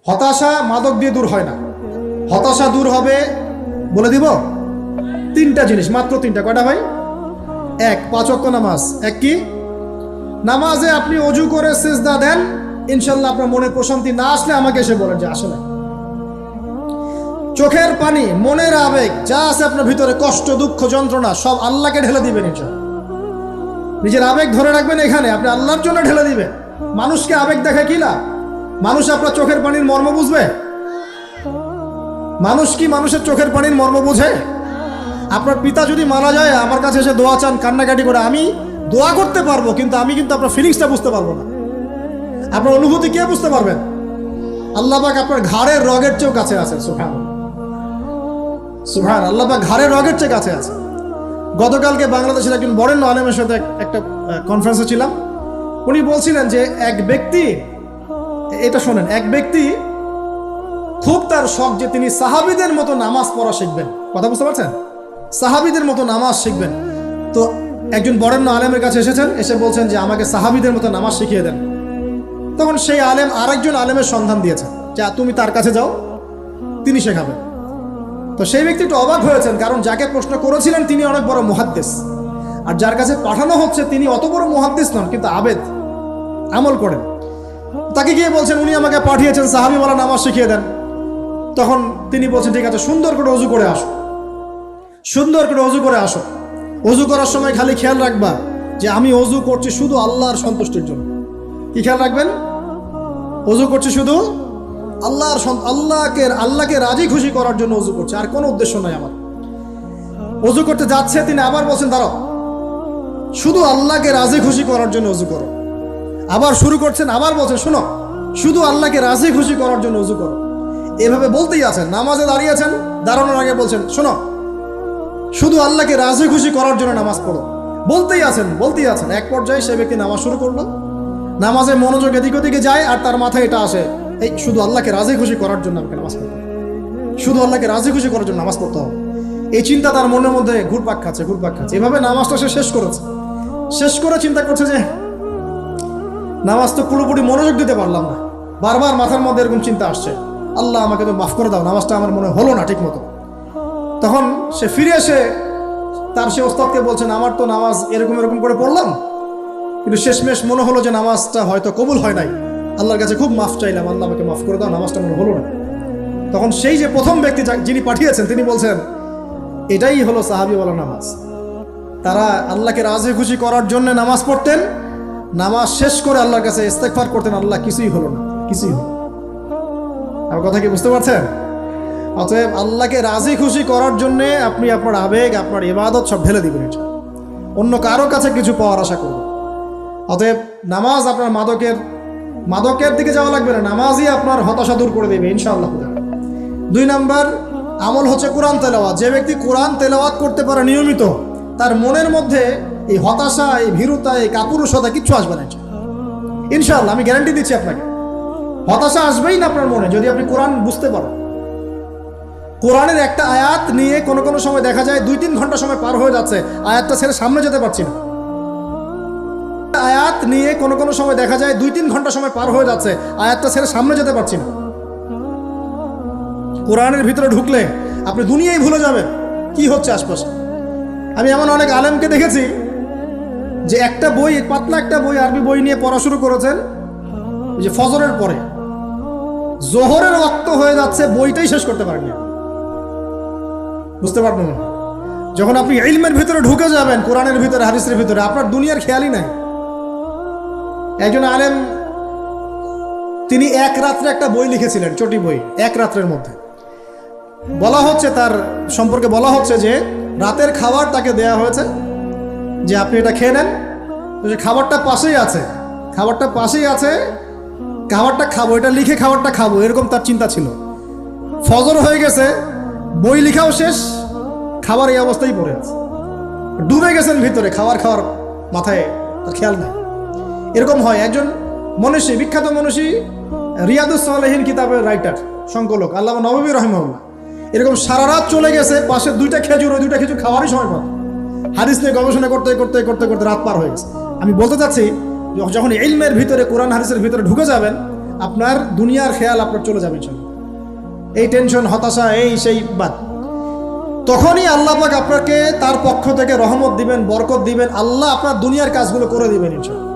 হতাশা মাদক দিয়ে দূর হয় না। হতাশা দূর হবে, বলে দিব, তিনটা জিনিস, মাত্র তিনটা। কয়টা ভাই? এক, 5 ওয়াক্ত নামাজ। এক কি? নামাজে আপনি অজু করে সিজদা দেন, ইনশাল্লাহ আপনার মনে প্রশান্তি না আসলে আমাকে এসে বলেন যে আসলে। চোখের পানি, মনের আবেগ যা আছে আপনার ভিতরে, কষ্ট, দুঃখ, যন্ত্রণা, সব আল্লাহকে ঢেলে দিবেন ইনশাল্লাহ। নিজের আবেগ ধরে রাখবেন এখানে, আপনি আল্লাহর জন্য ঢেলে দিবেন। মানুষকে আবেগ দেখে কি লাভ? মানুষ আপনার চোখের পানির মর্ম বুঝবে? মানুষ কি মানুষের চোখের পানির মর্ম বুঝে? আপনার পিতা যদি মারা যায়, আমার কাছে এসে দোয়া চান কান্নাকাটি করে, আমি দোয়া করতে পারবো, কিন্তু আমি কিন্তু আপনার ফিলিংসটা বুঝতে পারবো না। আপনার অনুভূতি কে বুঝতে পারবেন? আল্লাহ পাক আপনার ঘাড়ের রগের চেয়েও কাছে আছে। সুবহানাল্লাহ, সুবহানাল্লাহ, আল্লাহ পাক ঘাড়ের রগের চেয়ে কাছে আছে। গতকালকে বাংলাদেশের একজন বরেণ্য আলেমের সাথে একটা কনফারেন্সে ছিলাম। উনি বলছিলেন যে এক ব্যক্তি, এটা শোনেন, এক ব্যক্তি খুব তার শখ যে তিনি সাহাবীদের মতো নামাজ পড়া শিখবেন। কথা বুঝতে পারছেন? সাহাবীদের মতো নামাজ শিখবেন। তো একজন বরেণ্য আলেমের কাছে এসেছেন, এসে বলছেন যে আমাকে সাহাবীদের মতো নামাজ শিখিয়ে দেন। তখন সেই আলেম আরেকজন আলেমের সন্ধান দিয়েছেন, যা তুমি তার কাছে যাও, তিনি শেখাবেন। তো সেই ব্যক্তি একটু অবাক হয়েছেন, কারণ যাকে প্রশ্ন করেছিলেন তিনি অনেক বড় মুহাদ্দিস, আর যার কাছে পাঠানো হচ্ছে তিনি অত বড় মুহাদ্দিস নন, কিন্তু আবেদ, আমল করেন। তাকে গিয়ে বলছেন উনি আমাকে পাঠিয়েছেন সাহাবীওয়ালা নামাজ শিখিয়ে দেন। তখন তিনি বলছেন ঠিক আছে, সুন্দর করে অজু করে আসো, সুন্দর করে অজু করে আসো। অজু করার সময় খালি খেয়াল রাখবা যে আমি অজু করছি শুধু আল্লাহর সন্তুষ্টির জন্য। কি খেয়াল রাখবেন? অজু করছি শুধু আল্লাহকে রাজি খুশি করার জন্য অজু করছে, আর কোনো উদ্দেশ্য নাই আমার। অজু করতে যাচ্ছে, তিনি আবার বলছেন দাঁড়াও, শুধু আল্লাহকে রাজি খুশি করার জন্য অজু করো। আবার শুরু করছেন, আবার বলছেন শোনো, শুধু আল্লাহকে রাজি খুশি করার জন্য অজু করো। এভাবে বলতেই আছেন, নামাজে দাঁড়িয়েছেন, দাঁড়ানোর আগে বলছেন শোনো, শুধু আল্লাহকে রাজি খুশি করার জন্য নামাজ পড়ো। বলতেই আছেন, বলতেই আছেন। এক পর্যায়ে সে ব্যক্তি নামাজ শুরু করলো, নামাজে মনোযোগ এদিক ওদিকে যায়, আর তার মাথায় এটা আসে, এই শুধু আল্লাহকে রাজি খুশি করার জন্য আমাকে নামাজ পড়তে হবে, শুধু আল্লাহকে রাজি খুশি করার জন্য নামাজ পড়তে হবে। এই চিন্তা তার মনের মধ্যে ঘুরপাক খাচ্ছে, ঘুরপাক খাচ্ছে। এভাবে নামাজটা সে শেষ করেছে। শেষ করে চিন্তা করছে যে নামাজ তো পুরোপুরি মনোযোগ দিতে পারলাম না। বারবার মাথার মধ্যে এরকম চিন্তা আসছে, আল্লাহ আমাকে তো মাফ করে দাও, নামাজটা আমার মনে হলো না ঠিক মতো। তখন সে ফিরে এসে তার সে ওস্তাদকে বলছেন আমার তো নামাজ এরকম এরকম করে পড়লাম, কিন্তু শেষমেশ মনে হলো যে নামাজটা হয়তো কবুল হয় নাই, আল্লাহর কাছে খুব মাফ চাইলাম, আল্লাহ আমাকে মাফ করে দাও, নামাজটা মনে হলো না। তখন সেই যে প্রথম ব্যক্তি যিনি পাঠিয়েছেন তিনি বলছেন এটাই হলো সাহাবীওয়ালা নামাজ। তারা আল্লাহকে রাজি খুশি করার জন্য নামাজ পড়তেন, নামাজ শেষ করে আল্লাহর কাছে ইস্তেগফার করতেন, আল্লাহ কিছুই হলো না, কিছুই হলো। আমার কথা কি বুঝতে পারছেন? অতএব আল্লাহকে রাজি খুশি করার জন্যে আপনি আপনার আবেগ, আপনার ইবাদত সব ঢেলে দিবেন, অন্য কারো কাছে কিছু পাওয়ার আশা করবেন। অতএব নামাজ আপনার মাদকের দিকে যাওয়া লাগবে না, নামাজই আপনার হতাশা দূর করে দেবে ইনশাআল্লাহ। 2 নাম্বার আমল হচ্ছে কোরআন তেলাওয়াত। যে ব্যক্তি কোরআন তেলাওয়াত করতে পারে নিয়মিত, তার মনের মধ্যে এই হতাশা, এই ভীরুতা, এই কাপুরুষতা কিচ্ছু আসবে না ইনশাআল্লাহ। আমি গ্যারান্টি দিচ্ছি আপনাকে, হতাশা আসবেই না আপনার মনে যদি আপনি কোরআন বুঝতে পারেন। কোরআনের একটা আয়াত নিয়ে কোনো কোনো সময় দেখা যায় 2-3 ঘন্টা সময় পার হয়ে যাচ্ছে, আয়াতটা ছেড়ে সামনে যেতে পারছি না। আয়াত নিয়ে কোনো কোনো সময় দেখা যায় 2-3 ঘন্টা সময় পার হয়ে যাচ্ছে, আয়াতটা ছেড়ে সামনে যেতে পারছি না। কোরআনের ভিতরে ঢুকলে আপনি দুনিয়ায় ভুলে যাবেন কি হচ্ছে আশপাশে। আমি এমন অনেক আলেমকে দেখেছি যে একটা বই, পাতলা একটা বই, আরবি বই নিয়ে পড়া শুরু করেছেন, যে ফজরের পরে জোহরের ওয়াক্ত হয়ে যাচ্ছে, বইটাই শেষ করতে পারেননি। বুঝতে পারবেন না, যখন আপনি ইলমের ভিতরে ঢুকে যাবেন, কোরআনের ভিতরে, হাদিসের ভিতরে, আপনার দুনিয়ার খেয়ালই নাই। একজন আলেম তিনি এক রাত্রে একটা বই লিখেছিলেন, চটি বই, এক রাত্রের মধ্যে। বলা হচ্ছে তার সম্পর্কে বলা হচ্ছে যে রাতের খাবার তাকে দেয়া হয়েছে যে আপনি এটা খেয়ে নেন। যে খাবারটা পাশেই আছে, খাবারটা পাশেই আছে, খাবারটা খাবো, এটা লিখে খাবারটা খাবো, এরকম তার চিন্তা ছিল। ফজর হয়ে গেছে, বই লিখাও শেষ, খাবার এই অবস্থায় পড়ে আছে, ডুবে গেছেন ভিতরে, খাওয়ার মাথায় তার খেয়াল নাই। এরকম হয়। একজন মনীষী, বিখ্যাত মনীষী, রিয়াদুস সালেহীন কিতাবের রাইটার, সংকলক আল্লামা নববী রাহিমাহুল্লাহ, এরকম সারা রাত চলে গেছে, পাশে 2টা খেজুর, ওই 2টা খেজুর খাওয়ারই সময় পাবে। হাদিস নিয়ে গবেষণা করতে করতে করতে করতে রাত পার হয়ে গেছে। আমি বলতে চাচ্ছি, যখন ইলমের ভিতরে, কোরআন হাদিসের ভিতরে ঢুকে যাবেন, আপনার দুনিয়ার খেয়াল আপনার চলে যাবে ইনশাআল্লাহ। এই টেনশন, হতাশা, এই সেই বাদ। তখনই আল্লাহ পাক আপনাকে তার পক্ষ থেকে রহমত দিবেন, বরকত দিবেন, আল্লাহ আপনার দুনিয়ার কাজগুলো করে দিবেন ইনশাআল্লাহ।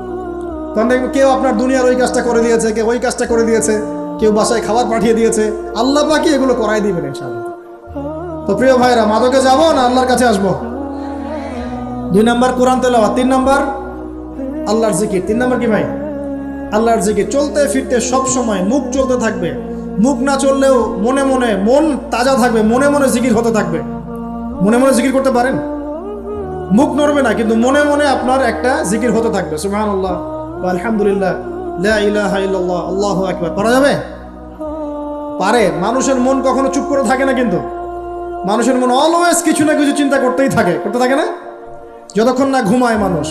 তখন দেখবেন কেউ আপনার দুনিয়ার ওই কাজটা করে দিয়েছে, কেউ ওই কাজটা করে দিয়েছে, কেউ বাসায় খাবার পাঠিয়ে দিয়েছে, আল্লাহ পাকই এগুলো করাই দিবেন ইনশাআল্লাহ। তো প্রিয় ভাইরা, মাদকে যাব না আল্লাহর কাছে আসবো? 2 নাম্বার কোরআন তেলাওয়াত, 3 নাম্বার আল্লাহর জিকির। 3 নাম্বার কি ভাই? আল্লাহর জিকির। চলতে ফিরতে সব সময় মুখ চলতে থাকবে, মুখ না চললেও মনে মনে মন তাজা থাকবে, মনে মনে জিকির হতে থাকবে। মনে মনে জিকির করতে পারেন? মুখ নড়বে না, কিন্তু মনে মনে আপনার একটা জিকির হতে থাকবে। সুবহানাল্লাহ ওয়া আলহামদুলিল্লাহ লা ইলাহা ইল্লাল্লাহ আল্লাহু আকবার। করা যাবে? পারে। মানুষের মন কখনো চুপ করে থাকে না, কিন্তু মানুষের মন অলওয়েজ কিছু না কিছু চিন্তা করতেই থাকে, করতে থাকে না, যতক্ষণ না ঘুমায় মানুষ।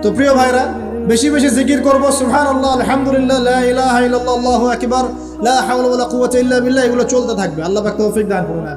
তো প্রিয় ভাইরা, বেশি বেশি জিকির করবো। সুবহানাল্লাহ, আলহামদুলিল্লাহ, লা ইলাহা ইল্লাল্লাহ আল্লাহু আকবার, লা হাওলা ওয়ালা কুওয়াতা ইল্লা বিল্লাহ, এগুলো চলতে থাকবে। আল্লাহ পাক তৌফিক দান করুন।